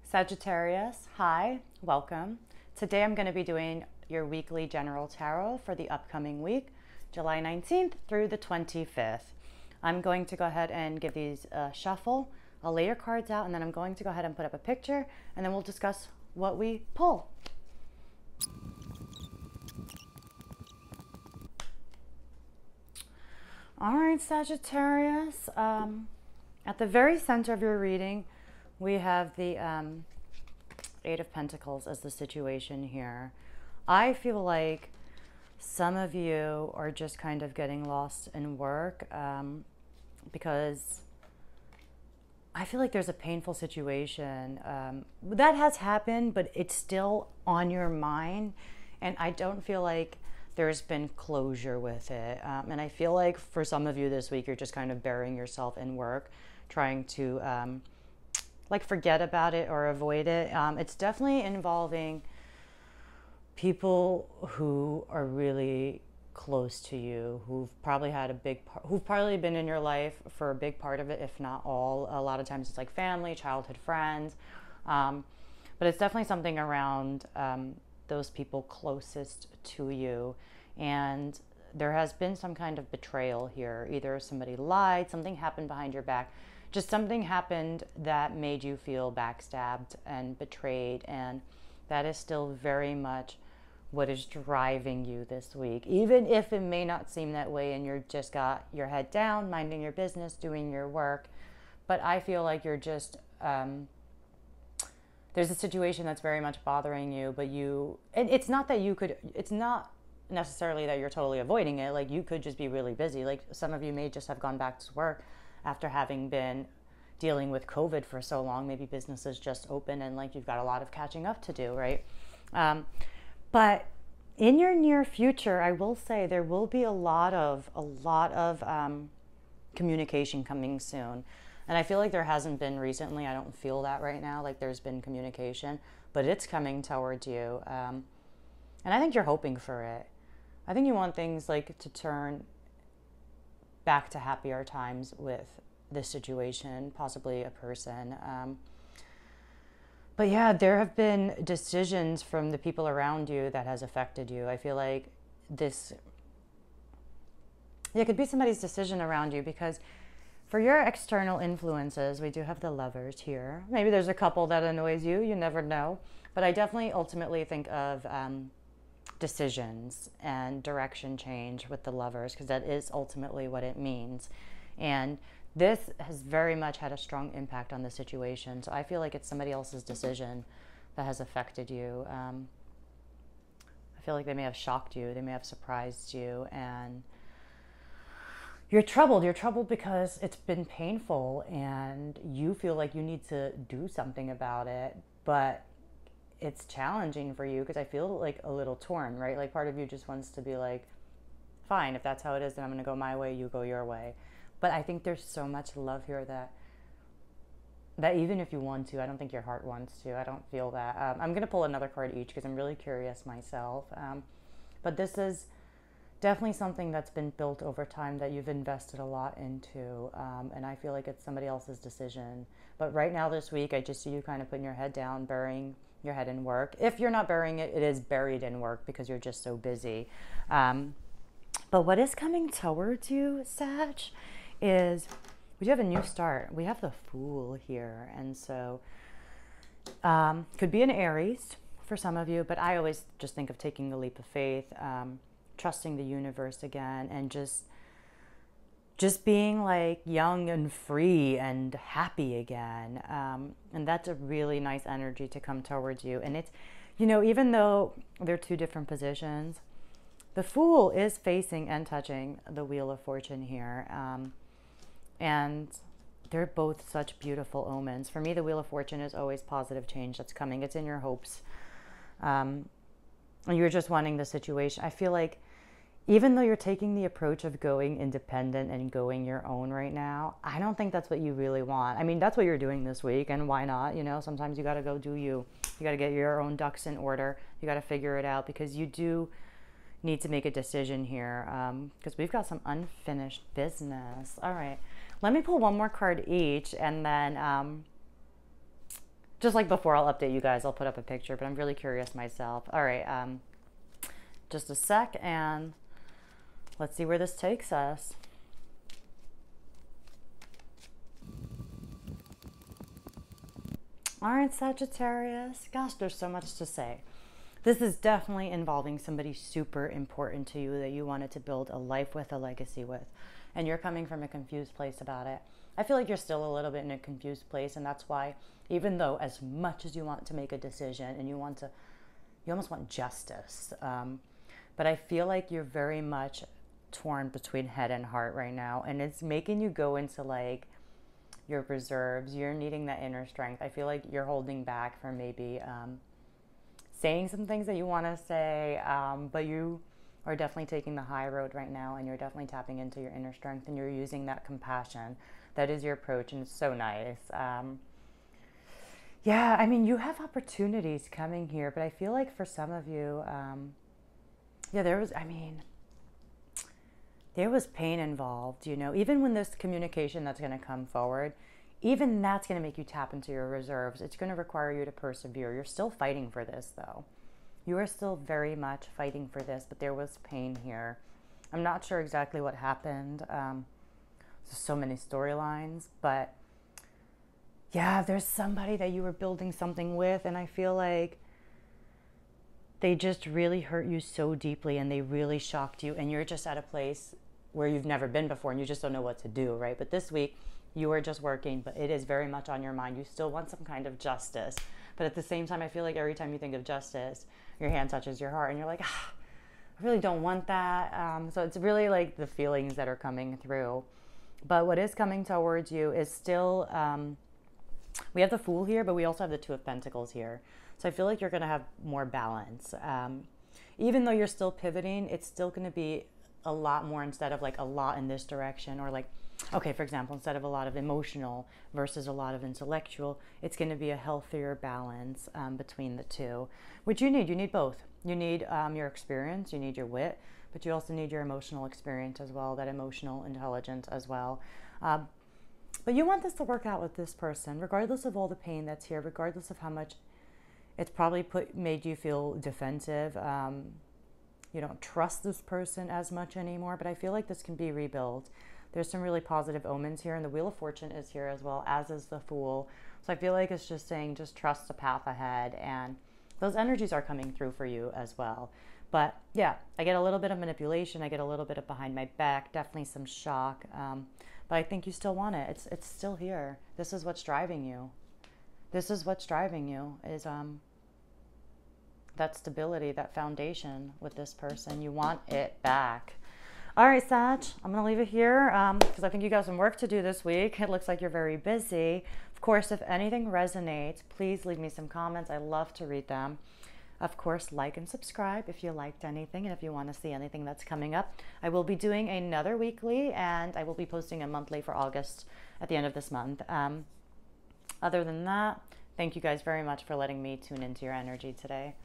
Sagittarius, hi, welcome. Today I'm going to be doing your weekly general tarot for the upcoming week, July 19th through the 25th. I'm going to go ahead and give these a shuffle. I'll lay your cards out and then I'm going to go ahead and put up a picture and then we'll discuss what we pull. All right, Sagittarius. At the very center of your reading, we have the Eight of Pentacles as the situation here. I feel like some of you are just kind of getting lost in work because I feel like there's a painful situation that has happened, but it's still on your mind. And I don't feel like there's been closure with it. And I feel like for some of you this week, you're just kind of burying yourself in work, trying to like forget about it or avoid it. It's definitely involving people who are really close to you, who've probably had who've probably been in your life for a big part of it, if not all. A lot of times it's like family, childhood friends. But it's definitely something around those people closest to you. And there has been some kind of betrayal here. Either somebody lied, something happened behind your back, just something happened that made you feel backstabbed and betrayed. And that is still very much what is driving you this week, even if it may not seem that way and you're just got your head down, minding your business, doing your work. But I feel like you're just, there's a situation that's very much bothering you, but and it's not that it's not necessarily that you're totally avoiding it. Like, you could just be really busy. Like, some of you may just have gone back to work after having been dealing with COVID for so long. Maybe businesses just open and like you've got a lot of catching up to do, right? But in your near future, I will say there will be a lot of communication coming soon. And I feel like there hasn't been recently. I don't feel that right now, like there's been communication, but it's coming towards you. And I think you're hoping for it. I think you want things like to turn back to happier times with this situation, possibly a person. But yeah, there have been decisions from the people around you that has affected you. I feel like it could be somebody's decision around you, because for your external influences, we do have the Lovers here. Maybe there's a couple that annoys you, you never know. But I definitely ultimately think of decisions and direction change with the Lovers, because that is ultimately what it means. And this has very much had a strong impact on the situation. So I feel like it's somebody else's decision that has affected you. I feel like they may have shocked you. They may have surprised you. And you're troubled. You're troubled because it's been painful and you feel like you need to do something about it. But it's challenging for you because I feel like a little torn, right? Like, part of you just wants to be like, fine, if that's how it is, then I'm going to go my way, you go your way. But I think there's so much love here that even if you want to, I don't think your heart wants to. I don't feel that. I'm going to pull another card each because I'm really curious myself. But this is definitely something that's been built over time that you've invested a lot into. And I feel like it's somebody else's decision. But right now this week, I just see you kind of putting your head down, burying your head in work. If you're not burying it, it is buried in work because you're just so busy. But what is coming towards you, Sag, is we do have a new start. We have the Fool here. And so could be an Aries for some of you, but I always just think of taking a leap of faith, trusting the universe again, and just being like young and free and happy again. And that's a really nice energy to come towards you. And it's, even though they're two different positions, the Fool is facing and touching the Wheel of Fortune here. And they're both such beautiful omens. For me, the Wheel of Fortune is always positive change that's coming. It's in your hopes. And you're just wanting the situation. I feel like even though you're taking the approach of going independent and going your own right now, I don't think that's what you really want. I mean, that's what you're doing this week, and why not? Sometimes you got to go do you. You got to get your own ducks in order. You got to figure it out, because you do need to make a decision here, because we've got some unfinished business. All right, let me pull one more card each, and then Just like before, I'll update you guys. I'll put up a picture, but I'm really curious myself. All right, just a sec, and let's see where this takes us. All right, Sagittarius. Gosh, there's so much to say. This is definitely involving somebody super important to you that you wanted to build a life with, a legacy with. And you're coming from a confused place about it. I feel like you're still a little bit in a confused place, and that's why, even though as much as you want to make a decision and you almost want justice, but I feel like you're very much torn between head and heart right now, and it's making you go into like your reserves. You're needing that inner strength. I feel like you're holding back from maybe saying some things that you want to say, but you are definitely taking the high road right now, and you're definitely tapping into your inner strength, and you're using that compassion. That is your approach, and it's so nice. Yeah, I mean, you have opportunities coming here, but I feel like for some of you, yeah, there was pain involved, you know, even when this communication that's going to come forward, even that's going to make you tap into your reserves. It's going to require you to persevere. You're still fighting for this, though. You are still very much fighting for this, but there was pain here. I'm not sure exactly what happened. There's so many storylines, but yeah, there's somebody that you were building something with, and I feel like they just really hurt you so deeply, and they really shocked you, and you're just at a place where you've never been before, and you just don't know what to do, right? But this week, you are just working, but it is very much on your mind. You still want some kind of justice, but at the same time, I feel like every time you think of justice, your hand touches your heart, and you're like, I really don't want that. So it's really like the feelings that are coming through. But what is coming towards you is still, we have the Fool here, but we also have the Two of Pentacles here. So I feel like you're going to have more balance. Even though you're still pivoting, it's still going to be a lot more, instead of like a lot in this direction, or like, okay, for example, instead of a lot of emotional versus a lot of intellectual, it's going to be a healthier balance between the two, which you need. You need both. You need your experience, you need your wit, but you also need your emotional experience as well, that emotional intelligence as well. But you want this to work out with this person, regardless of all the pain that's here, regardless of how much it's probably made you feel defensive. You don't trust this person as much anymore, but I feel like this can be rebuilt. There's some really positive omens here, and the Wheel of Fortune is here as well, as is the Fool. So I feel like it's just saying, just trust the path ahead, and those energies are coming through for you as well. But yeah, I get a little bit of manipulation. I get a little bit of behind my back, definitely some shock. But I think you still want it. It's still here. This is what's driving you. This is what's driving you, is that stability, that foundation with this person. You want it back. All right, Sag, I'm going to leave it here because I think you got some work to do this week. It looks like you're very busy. Of course, if anything resonates, please leave me some comments. I love to read them. Of course, like and subscribe if you liked anything, and if you want to see anything that's coming up. I will be doing another weekly, and I will be posting a monthly for August at the end of this month. Other than that, thank you guys very much for letting me tune into your energy today.